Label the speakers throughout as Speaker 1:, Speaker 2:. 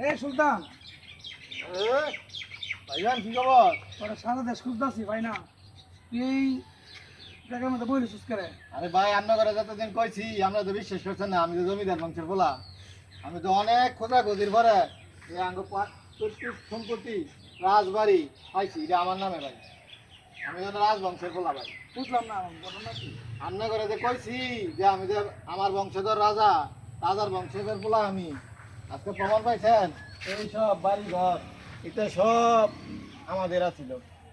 Speaker 1: এই সুলতান,
Speaker 2: ভাইজান কি খবর?
Speaker 1: তোরা সারা দেশ খুঁজতেছি ভাই না, তুই এই জায়গার মধ্যে বই রিসুস করে।
Speaker 2: আরে ভাই আমরা করে যতদিন কইছি আমরা তো বিশ্বাস করছেন না, আমি তো জমিদার বংশের বলা। আমি তো অনেক খোঁজাখুঁজির পরে এই সম্পত্তি রাজবাড়ি পাইছি, এটা আমার নামে ভাই। আমি তো রাজবংশের বলা ভাই।
Speaker 1: বুঝলাম না ঘটনা কি।
Speaker 2: আমরা করে যে কইছি যে আমি যে আমার বংশধর রাজা, রাজার বংশধর বলা আমি। আজকে প্রমাণ পাইছেন, এই সব বাড়ি ঘর এটা সব আমাদের আছিল,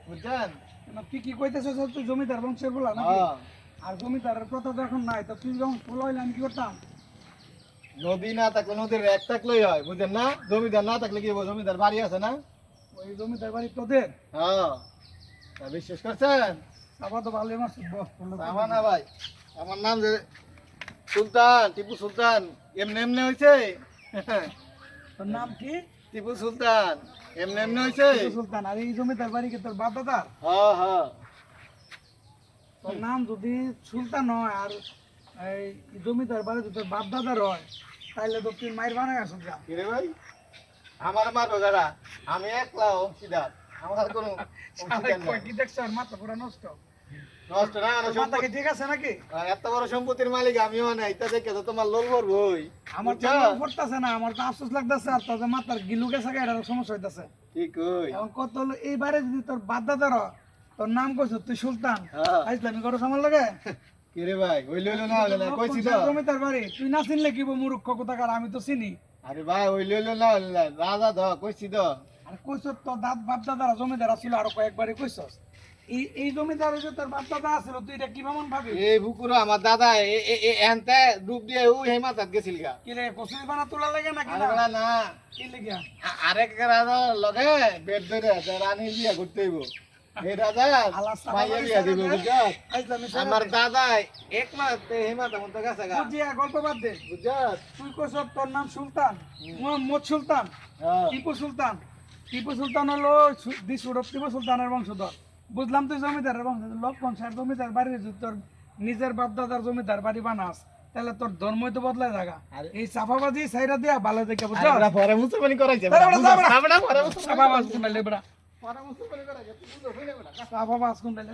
Speaker 2: বুঝছেন?
Speaker 1: তুই কি কইতেছিস তুই জমিদার বংশের বলা নাকি?
Speaker 2: হ্যাঁ।
Speaker 1: আর জমিদারের কথা তো এখন নাই, তো তুই যখন পোলা হইলে আমি কি করতাম?
Speaker 2: নদী না থাকলে নদীর এক থাকলেই হয়, বুঝলেন না? জমিদার না থাকলে কি হবো? জমিদার বাড়ি আছে না?
Speaker 1: ওই জমিদার বাড়ি তোদের?
Speaker 2: হ্যাঁ। তা বিশ্বাস করছেন?
Speaker 1: আবার তো ভালো আমার
Speaker 2: আমার না ভাই, আমার নাম যে সুলতান, টিপু সুলতান। এমনি এমনি হয়েছে?
Speaker 1: তোর নাম কি?
Speaker 2: টিপু সুলতান। এমনি এমনি হয়েছে?
Speaker 1: টিপু সুলতান। আর এই জমিদার বাড়ি কি তোর বাপ দাদা?
Speaker 2: হ্যাঁ হ্যাঁ।
Speaker 1: তোর নাম যদি সুলতান হয় আর এই জমিদার বাড়ি যদি তোর বাপ দাদার হয়, তাইলে তো তুই মায়ের বানায় আসুন যা।
Speaker 2: কিরে ভাই, আমার মারবো যারা? আমি একলা অংশীদার, আমার কোনো অংশীদার নাই।
Speaker 1: কি দেখছো আর মাথা পুরা নষ্ট?
Speaker 2: নষ্ট না,
Speaker 1: তোর মাথা কি ঠিক আছে নাকি?
Speaker 2: এত বড় সম্পত্তির মালিক আমিও নাই, তা দেখে তো তোমার লোল ভরবই।
Speaker 1: আমার তো পড়তেছে না, আমার তো আফসোস লাগতেছে, আর তোর যে মাথার গিলু গেছে এটা সমস্যা হইতাছে।
Speaker 2: ঠিক কই।
Speaker 1: এখন কত হলো এইবারে যদি তোর বাপ দাদার হয়, তোর নাম কইছ তুই সুলতান,
Speaker 2: হ্যাঁ।
Speaker 1: আইসলামি করো আমার লাগে?
Speaker 2: কিরে ভাই, হইলো হইলো না হইলো না, কইছি তো।
Speaker 1: জমিদার বাড়ি তুই না চিনলে কি মূর্খ কোথাকার, আমি তো চিনি।
Speaker 2: আরে ভাই হইলো হইলো না হইলো না, রাজা দ কইছি তো।
Speaker 1: আর কইছ তোর বাপ দাদারা জমিদার ছিল, আরো কয়েকবারই কইছস। এই জমিদার যে তোর বাপ দাদা আছিল, তুই এটা কি মামন ভাবি?
Speaker 2: এই বুকুর আমার দাদা এনতে ডুব দিয়ে ও হে মাথাত গেছিল গা।
Speaker 1: কি রে কসুই বানা তোলা লাগে নাকি?
Speaker 2: আরে বেলা না,
Speaker 1: কি লাগিয়া?
Speaker 2: আরেক রাজা লগে বেড ধরে রানী বিয়া করতে হইব। এই রাজা মাইয়া বিয়া দিব, বুঝছ? আমার দাদা এক মাস হে মাথা মতো গেছে গা,
Speaker 1: বুঝিয়া গল্প বাদ দে।
Speaker 2: বুঝছ?
Speaker 1: তুই কইছ তোর নাম সুলতান, মোহাম্মদ সুলতান,
Speaker 2: হ্যাঁ।
Speaker 1: টিপু সুলতান। টিপু সুলতান হলো টিপু সুলতানের বংশধর। বুঝলাম তুই জমিদারের বংশধর। লক্ষণ স্যার জমিদার বাড়ি, যদি তোর নিজের বাপ দাদার জমিদার বাড়ি বানাস, তাহলে তোর ধর্মই তো বদলাই জায়গা। এই চাপাবাজি সাইরা দিয়া ভালো দেখে বুঝছো?
Speaker 2: আরে পরে মুসলমানি করাইছে,
Speaker 1: চাপাবাজ কোন লাইলে বড়া? চাপাবাজ কোন লাইলে?